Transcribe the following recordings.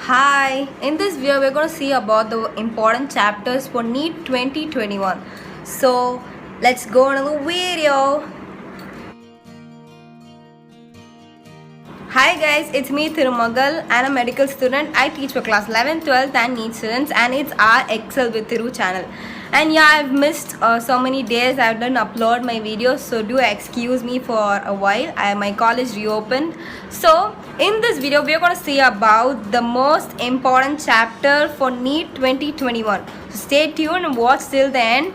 Hi, in this video we're going to see about the important chapters for NEET 2021. So let's go into the video. Hi guys, it's me Thirumagal. I'm a medical student. I teach for class 11, 12th and NEET students, and it's our Excel with Thiru channel. And yeah, I've missed so many days. I didn't upload my videos, so do excuse me for a while. My college reopened. So in this video, we're going to see about the most important chapter for NEET 2021. So stay tuned and watch till the end.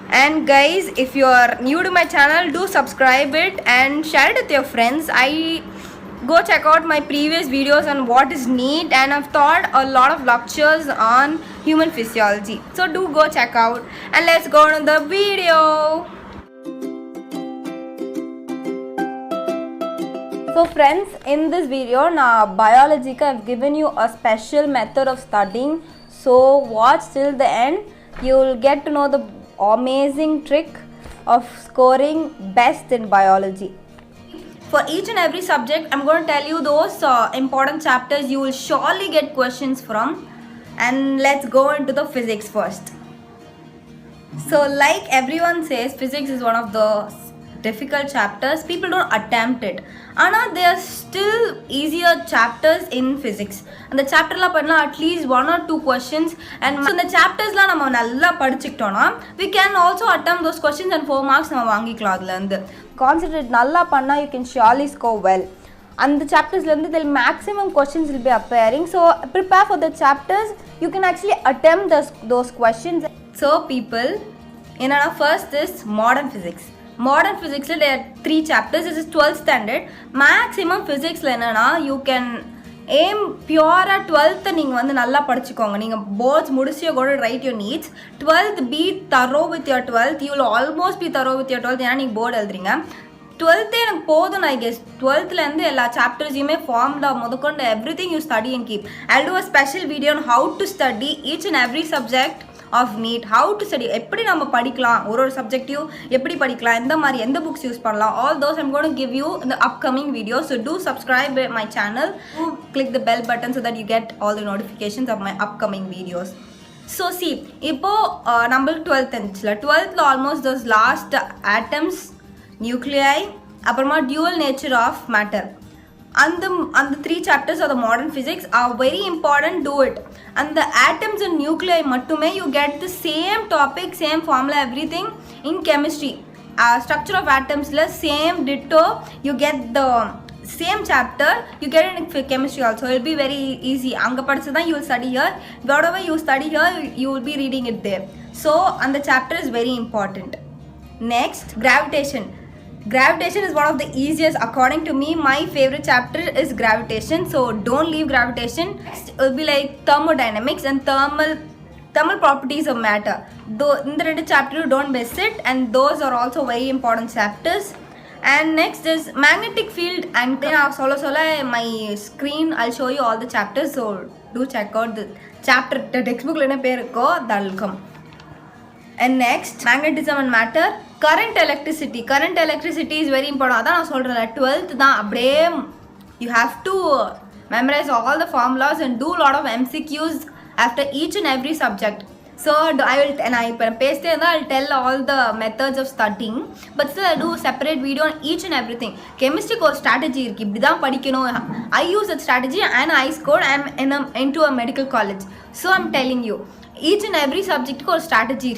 And guys, if you are new to my channel, do subscribe it and share it with your friends. Go check out my previous videos on what is NEET, and I've taught a lot of lectures on human physiology. So do go check out, and let's go on the video. So friends, in this video, now biology I've given you a special method of studying. So watch till the end. You will get to know the amazing trick of scoring best in biology. For each and every subject, I'm going to tell you those important chapters you will surely get questions from. And let's go into the physics first. So like everyone says, physics is one of the difficult chapters. People don't attempt it. But there are still easier chapters in physics. And the chapter la padna at least 1 or 2 questions. And so the chapters la nama nalla padichiktona, we can also attempt those questions and 4 marks nama vaangikalam adla. Concentrate nalla panna, you can surely score well. And the chapters the maximum questions will be appearing. So prepare for the chapters. You can actually attempt those questions. So people, first is modern physics. Modern physics there are 3 chapters. This is 12th standard. Maximum physics you can aim pure at 12th நீங்க வந்து நல்லா படிச்சுக்கோங்க. நீங்க boards முடிச்சு you got to write your needs. 12th be thorough with your 12th. You will almost be thorough with your 12th. ஏன்னா நீங்க board எழுதுறீங்க. 12th எனக்கு போதும் I guess. 12th ல இருந்து எல்லா chaptersயுமே formula முதற்கொண்டு everything you study and keep. I'll do a special video on how to study each and every subject of NEET. How to study, எப்படி நம்ம படிக்கலாம், ஒரு சப்ஜெக்டிவ் எப்படி படிக்கலாம், எந்த மாதிரி எந்த books யூஸ் பண்ணலாம், all those I'm going to give you in the upcoming video. So do subscribe my channel, do click the bell button so that you get all the notifications of my upcoming videos. So see, இப்போ நம்ம 12th இருந்துச்சுல, 12th almost those last atoms, nuclei, அப்புறமா dual nature of matter. And the 3 chapters of the modern physics are very important. Do it. And the atoms and nuclei mattume you get the same topic, same formula, everything in chemistry. Structure of atoms la same ditto, you get the same chapter, you get it in chemistry also. It will be very easy. Anga padachadha you will study here, whatever you study here you will be reading it there. So and the chapter is very important. Next, gravitation. Gravitation is one of the easiest. According to me, my favorite chapter is gravitation. So don't leave gravitation. It will be like thermodynamics and thermal properties of matter. In the chapter, don't miss it. And those are also very important chapters. And next is magnetic field. And then my screen, I'll show you all the chapters. So do check out the chapter. The textbook that will come. And next, magnetism and matter. Current electricity. Current electricity is very important. Adha na solrala 12th da abde you have to memorize all the formulas and do a lot of MCQs after each and every subject. So I'll tell all the methods of studying, but still I do a separate video on each and everything. Chemistry core strategy irukku, ibdha padikano. I use that strategy and I scored. I'm into a medical college. So I'm telling you, each and every subject core strategy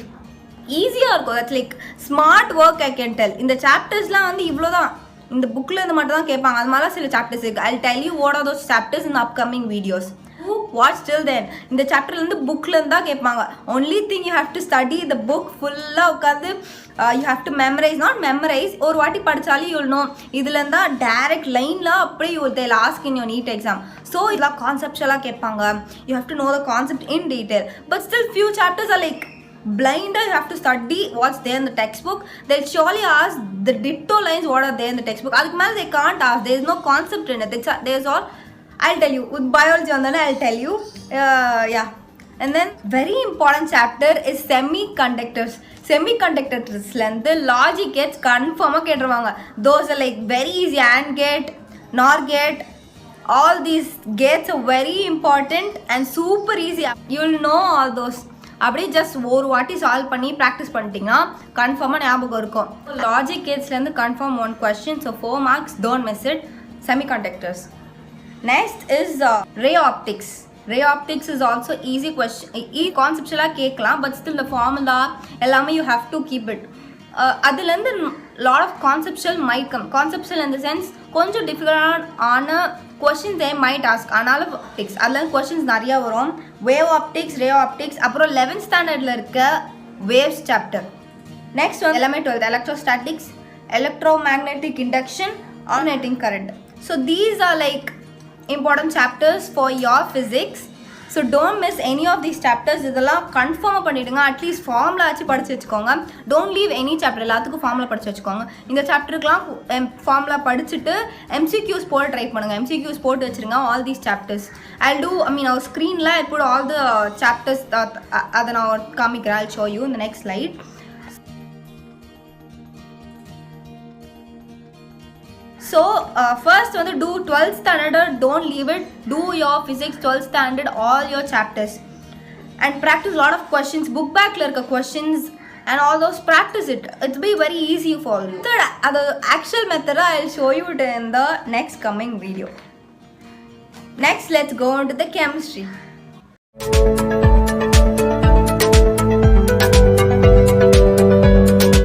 easier இருக்கும். That's like smart work I can tell. இந்த chaptersலாம் வந்து இவ்வளோதான், இந்த புக்கில் இருந்து மட்டும் தான் கேட்பாங்க. அது மாதிரிலாம் சில சாப்டர்ஸ் இருக்குது. I'll tell you what are those chapters in the upcoming videos. Watch till then. இந்த சாப்டர்லேருந்து புக்லேருந்து தான் கேட்பாங்க. Only thing you have to study the book ஃபுல்லாக உட்காந்து you have to memorize, not memorize, ஒரு வாட்டி படித்தாலும் you'll know. இதுலேருந்து தான் direct லைனில் அப்படியே they'll ask in your NEET exam. So இதெல்லாம் கான்செப்ட்ஸெல்லாம் கேட்பாங்க. You have to know the concept in detail. But still few chapters are like blind. You have to study what's there in the textbook. They'll surely ask the ditto lines what are there in the textbook. Adukku mele they can't ask. There is no concept in it. There's all. I'll tell you. With biology on I'll tell you. Yeah. And then very important chapter is semiconductors. Semiconductors the logic gets confirm. Those are like very easy. AND gate, NOR gate, all these gates are very important and super easy. You'll know all those. அப்படியே just ஒரு வாட்டி solve பண்ணி practice பண்ணிட்டீங்கன்னா கன்ஃபார்மாக ஞாபகம் இருக்கும். Logic கேட்ஸ்லேருந்து confirm 1 question, so 4 marks, don't miss it. Semiconductors. Next is ray optics. Ray optics is also easy question. Conceptual கேட்கலாம், but still the formula எல்லாமே you have to keep it. அதுலேருந்து lot of conceptual might come. Conceptual in the sense கொஞ்சம் difficult ஆன questions they might ask. அதனால optics அதில் questions நிறையா வரும். Wave optics, ray optics, அப்புறம் 11th standardல இருக்க waves chapter. Next one எல்லாமே 12th, electrostatics, electromagnetic induction, alternating current. So these are like important chapters for your physics. So don't miss any of these chapters. இதெல்லாம் கன்ஃபார்மாக பண்ணிவிடுங்க. At least formula ஆச்சு படித்து வச்சுக்கோங்க. Don't leave any chapter, எல்லாத்துக்கும் formula படித்து வச்சுக்கோங்க. இந்த சாப்டருக்குலாம் ஃபார்முலா படிச்சுட்டு MCQs போட ட்ரை பண்ணுங்கள். MCQs போட்டு வச்சுருங்க ஆல் தீஸ் சாப்டர்ஸ். அவர் ஸ்க்ரீனில் I put all the chapters. அதை நான் காமிக்கிறேன். I'll show you in the next slide. So first do 12th standard, don't leave it. Do your physics 12th standard, all your chapters, and practice a lot of questions. Book back like questions and all those, practice it. It'll be very easy for you. The actual method I'll show you it in the next coming video. Next, let's go into the chemistry.